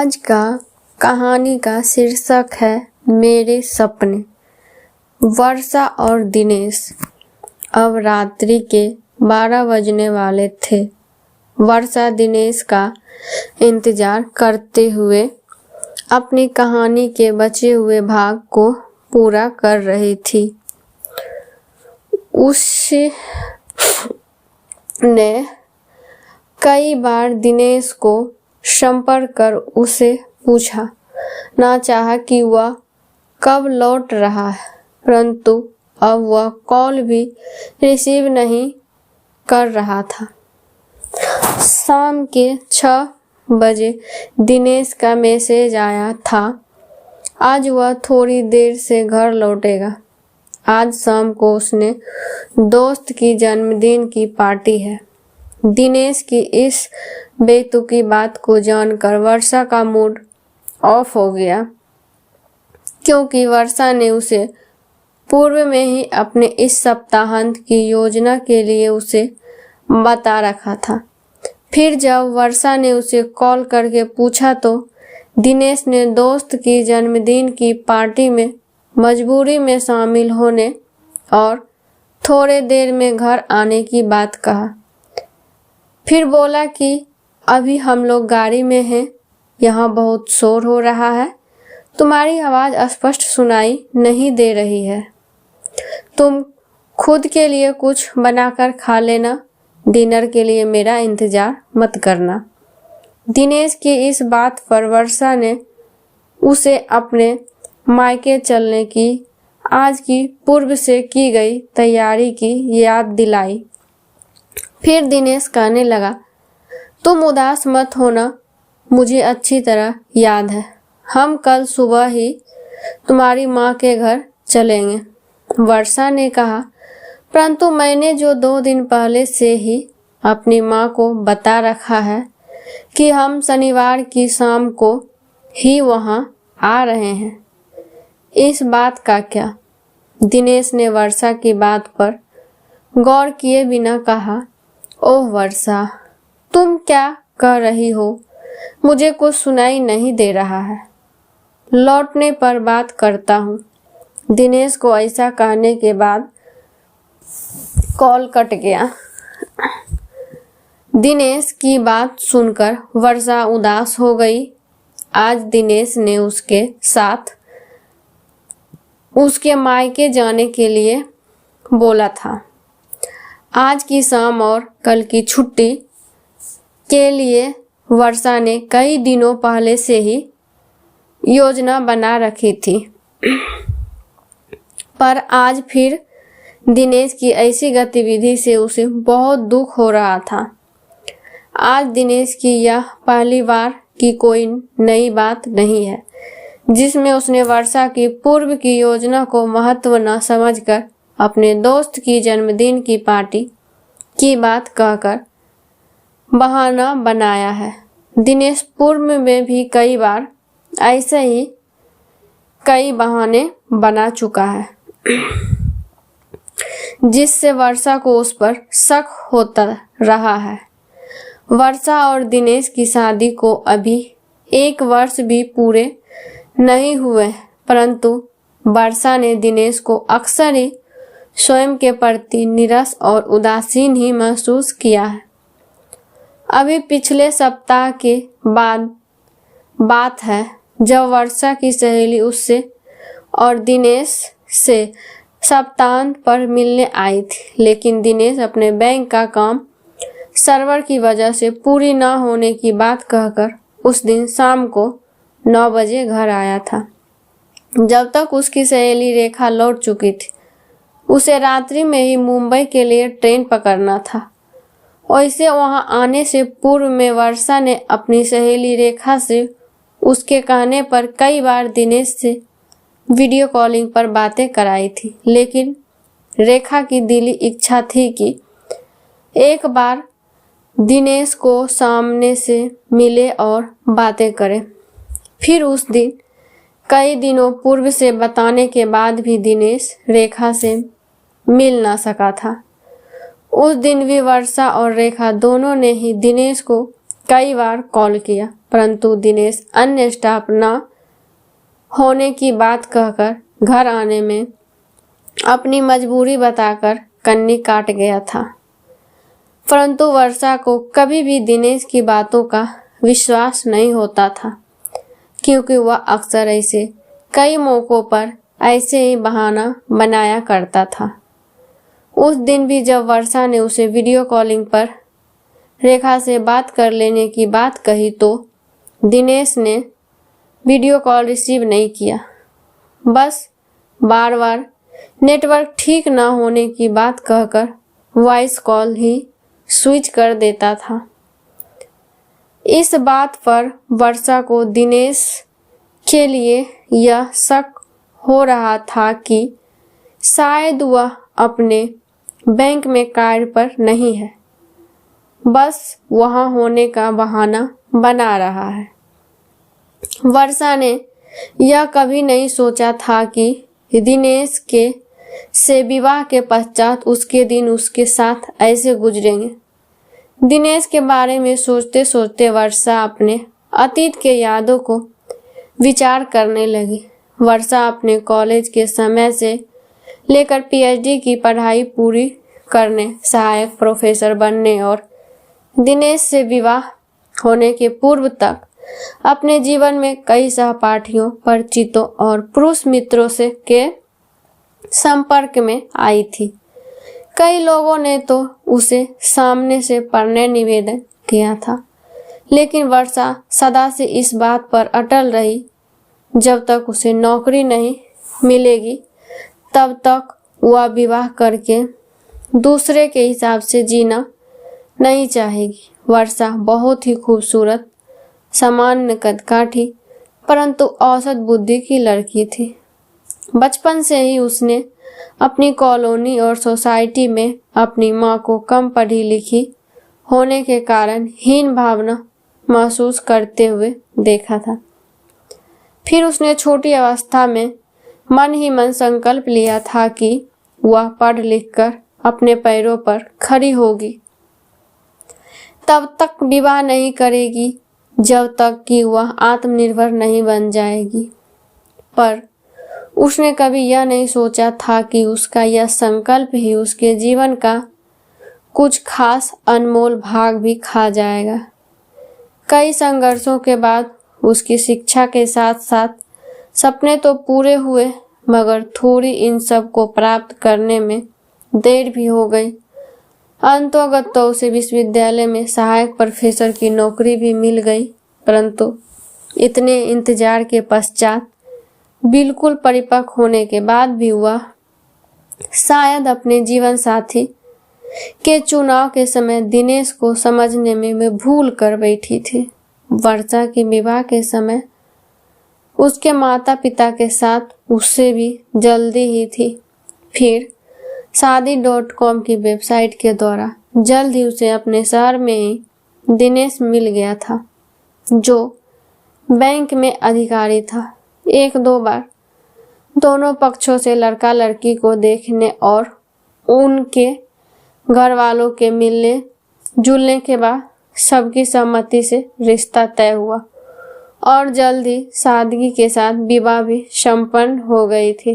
आज का कहानी का शीर्षक है मेरे सपने। वर्षा और दिनेश अब रात्रि के 12 बजने वाले थे। वर्षा दिनेश का इंतजार करते हुए अपनी कहानी के बचे हुए भाग को पूरा कर रही थी। उसने कई बार दिनेश को संपर्क कर उसे पूछा ना चाहा कि वह कब लौट रहा है, परंतु अब वह कॉल भी रिसीव नहीं कर रहा था। शाम के 6 बजे दिनेश का मैसेज आया था, आज वह थोड़ी देर से घर लौटेगा। आज शाम को उसने दोस्त की जन्मदिन की पार्टी है। दिनेश की इस बेतुकी बात को जानकर वर्षा का मूड ऑफ हो गया, क्योंकि वर्षा ने उसे पूर्व में ही अपने इस सप्ताहांत की योजना के लिए उसे बता रखा था। फिर जब वर्षा ने उसे कॉल करके पूछा तो दिनेश ने दोस्त की जन्मदिन की पार्टी में मजबूरी में शामिल होने और थोड़े देर में घर आने की बात कहा। फिर बोला कि अभी हम लोग गाड़ी में हैं, यहाँ बहुत शोर हो रहा है, तुम्हारी आवाज़ स्पष्ट सुनाई नहीं दे रही है। तुम खुद के लिए कुछ बनाकर खा लेना, डिनर के लिए मेरा इंतजार मत करना। दिनेश की इस बात पर वर्षा ने उसे अपने मायके चलने की आज की पूर्व से की गई तैयारी की याद दिलाई। फिर दिनेश कहने लगा, तुम उदास मत होना, मुझे अच्छी तरह याद है। हम कल सुबह ही तुम्हारी माँ के घर चलेंगे। वर्षा ने कहा, परंतु मैंने जो 2 दिन पहले से ही अपनी माँ को बता रखा है कि हम शनिवार की शाम को ही वहाँ आ रहे हैं। इस बात का क्या? दिनेश ने वर्षा की बात पर गौर किए बिना कहा, ओह वर्षा, तुम क्या कह रही हो? मुझे कुछ सुनाई नहीं दे रहा है। लौटने पर बात करता हूँ। दिनेश को ऐसा कहने के बाद कॉल कट गया। दिनेश की बात सुनकर वर्षा उदास हो गई। आज दिनेश ने उसके साथ उसके मायके जाने के लिए बोला था। आज की शाम और कल की छुट्टी के लिए वर्षा ने कई दिनों पहले से ही योजना बना रखी थी, पर आज फिर दिनेश की ऐसी गतिविधि से उसे बहुत दुख हो रहा था। आज दिनेश की यह पहली बार की कोई नई बात नहीं है जिसमें उसने वर्षा की पूर्व की योजना को महत्व न समझकर अपने दोस्त की जन्मदिन की पार्टी की बात कहकर बहाना बनाया है। दिनेश पूर्व में भी कई बार ऐसे ही कई बहाने बना चुका है, जिससे वर्षा को उस पर शक होता रहा है। वर्षा और दिनेश की शादी को अभी 1 वर्ष भी पूरे नहीं हुए, परंतु वर्षा ने दिनेश को अक्सर ही स्वयं के प्रति निराश और उदासीन ही महसूस किया है। अभी पिछले सप्ताह के बाद बात है जब वर्षा की सहेली उससे और दिनेश से सप्ताहांत पर मिलने आई थी, लेकिन दिनेश अपने बैंक का काम सर्वर की वजह से पूरी न होने की बात कहकर उस दिन शाम को 9 बजे घर आया था। जब तक उसकी सहेली रेखा लौट चुकी थी, उसे रात्रि में ही मुंबई के लिए ट्रेन पकड़ना था। वैसे वहां आने से पूर्व में वर्षा ने अपनी सहेली रेखा से उसके कहने पर कई बार दिनेश से वीडियो कॉलिंग पर बातें कराई थी, लेकिन रेखा की दिली इच्छा थी कि एक बार दिनेश को सामने से मिले और बातें करे। फिर उस दिन कई दिनों पूर्व से बताने के बाद भी दिनेश रेखा से मिल ना सका था। उस दिन भी वर्षा और रेखा दोनों ने ही दिनेश को कई बार कॉल किया, परंतु दिनेश अन्य स्टाफ न होने की बात कहकर घर आने में अपनी मजबूरी बताकर कन्नी काट गया था। परंतु वर्षा को कभी भी दिनेश की बातों का विश्वास नहीं होता था, क्योंकि वह अक्सर ऐसे कई मौकों पर ऐसे ही बहाना बनाया करता था। उस दिन भी जब वर्षा ने उसे वीडियो कॉलिंग पर रेखा से बात कर लेने की बात कही तो दिनेश ने वीडियो कॉल रिसीव नहीं किया। बस बार बार नेटवर्क ठीक न होने की बात कहकर वॉइस कॉल ही स्विच कर देता था। इस बात पर वर्षा को दिनेश के लिए यह शक हो रहा था कि शायद वह अपने बैंक में कार्य पर नहीं है, बस वहां होने का बहाना बना रहा है। वर्षा ने यह कभी नहीं सोचा था कि दिनेश के से विवाह के पश्चात उसके दिन उसके साथ ऐसे गुजरेंगे। दिनेश के बारे में सोचते सोचते वर्षा अपने अतीत के यादों को विचार करने लगी। वर्षा अपने कॉलेज के समय से लेकर पीएचडी की पढ़ाई पूरी करने, सहायक प्रोफेसर बनने और दिनेश से विवाह होने के पूर्व तक अपने जीवन में कई सहपाठियों, परिचितों और पुरुष मित्रों से के संपर्क में आई थी। कई लोगों ने तो उसे सामने से प्रणय निवेदन किया था, लेकिन वर्षा सदा से इस बात पर अटल रही, जब तक उसे नौकरी नहीं मिलेगी तब तक वह विवाह करके दूसरे के हिसाब से जीना नहीं चाहेगी। वर्षा बहुत ही खूबसूरत, सामान्य कद काठी, परंतु औसत बुद्धि की लड़की थी। बचपन से ही उसने अपनी कॉलोनी और सोसाइटी में अपनी माँ को कम पढ़ी लिखी होने के कारण हीन भावना महसूस करते हुए देखा था। फिर उसने छोटी अवस्था में मन ही मन संकल्प लिया था कि वह पढ़ लिख कर अपने पैरों पर खड़ी होगी, तब तक विवाह नहीं करेगी जब तक कि वह आत्मनिर्भर नहीं बन जाएगी। पर उसने कभी यह नहीं सोचा था कि उसका यह संकल्प ही उसके जीवन का कुछ खास अनमोल भाग भी खा जाएगा। कई संघर्षों के बाद उसकी शिक्षा के साथ साथ सपने तो पूरे हुए, मगर थोड़ी इन सब को प्राप्त करने में देर भी हो गई। अंततः तो उसे विश्वविद्यालय में सहायक प्रोफेसर की नौकरी भी मिल गई, परंतु इतने इंतजार के पश्चात बिल्कुल परिपक्व होने के बाद भी वह शायद अपने जीवन साथी के चुनाव के समय दिनेश को समझने में मैं भूल कर बैठी थी। वर्षा के विवाह के समय उसके माता पिता के साथ उससे भी जल्दी ही थी। फिर शादी.com की वेबसाइट के द्वारा जल्द ही उसे अपने शहर में ही दिनेश मिल गया था, जो बैंक में अधिकारी था। एक दो बार दोनों पक्षों से लड़का लड़की को देखने और उनके घर वालों के मिलने जुलने के बाद सबकी सहमति से रिश्ता तय हुआ और जल्द ही सादगी के साथ विवाह भी संपन्न हो गई थी।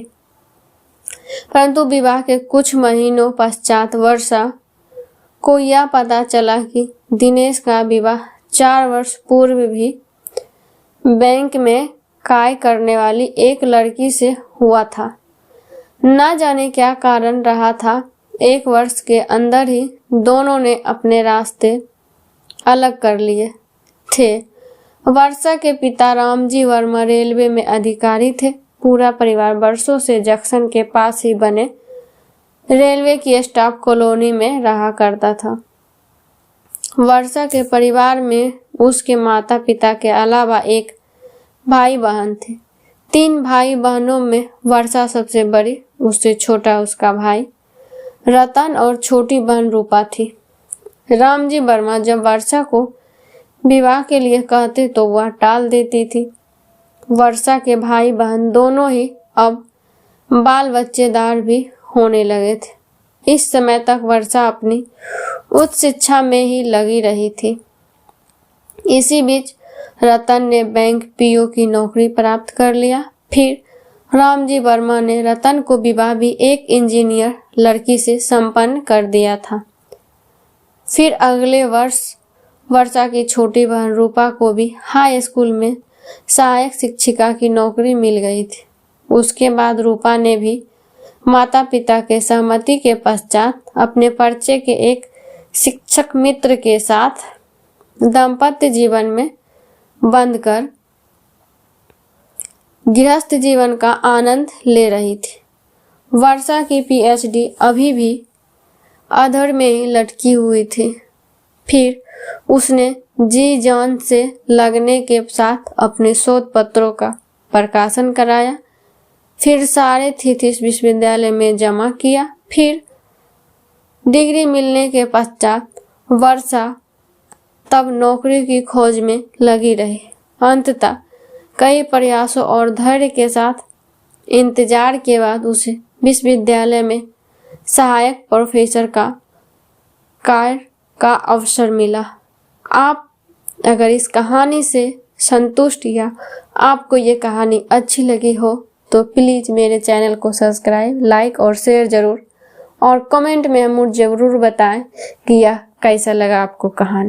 परंतु विवाह के कुछ महीनों पश्चात वर्षा को यह पता चला कि दिनेश का विवाह 4 वर्ष पूर्व भी बैंक में कार्य करने वाली एक लड़की से हुआ था। न जाने क्या कारण रहा था, 1 वर्ष के अंदर ही दोनों ने अपने रास्ते अलग कर लिए थे। वर्षा के पिता रामजी वर्मा रेलवे में अधिकारी थे। पूरा परिवार वर्षों से जंक्शन के पास ही बने रेलवे की स्टाफ कॉलोनी में रहा करता था। वर्षा के परिवार में उसके माता पिता के अलावा एक भाई बहन थे। 3 भाई बहनों में वर्षा सबसे बड़ी, उससे छोटा उसका भाई रतन और छोटी बहन रूपा थी। रामजी वर्मा जब वर्षा को विवाह के लिए कहते तो वह टाल देती थी। वर्षा के भाई बहन दोनों ही अब बाल बच्चेदार भी होने लगे थे। इस समय तक वर्षा अपनी उच्च शिक्षा में ही लगी रही थी। इसी बीच रतन ने बैंक पीओ की नौकरी प्राप्त कर लिया। फिर रामजी वर्मा ने रतन को विवाह भी एक इंजीनियर लड़की से संपन्न कर दिया था। फिर अगले वर्ष वर्षा की छोटी बहन रूपा को भी हाई स्कूल में सहायक शिक्षिका की नौकरी मिल गई थी। उसके बाद रूपा ने भी माता पिता के सहमति के पश्चात अपने परिचय के एक शिक्षक मित्र के साथ दाम्पत्य जीवन में बंधकर गृहस्थ जीवन का आनंद ले रही थी। वर्षा की पीएचडी अभी भी अधर में ही लटकी हुई थी। फिर उसने जी जान से लगने के साथ अपने शोध पत्रों का प्रकाशन कराया। फिर सारे थीसिस विश्वविद्यालय में जमा किया। फिर डिग्री मिलने के पश्चात वर्षा तब नौकरी की खोज में लगी रही। अंततः कई प्रयासों और धैर्य के साथ इंतजार के बाद उसे विश्वविद्यालय में सहायक प्रोफेसर का कार्य का अवसर मिला। आप अगर इस कहानी से संतुष्ट या आपको ये कहानी अच्छी लगी हो तो प्लीज़ मेरे चैनल को सब्सक्राइब, लाइक और शेयर ज़रूर, और कमेंट में मुझे ज़रूर बताएं कि यह कैसा लगा आपको कहानी।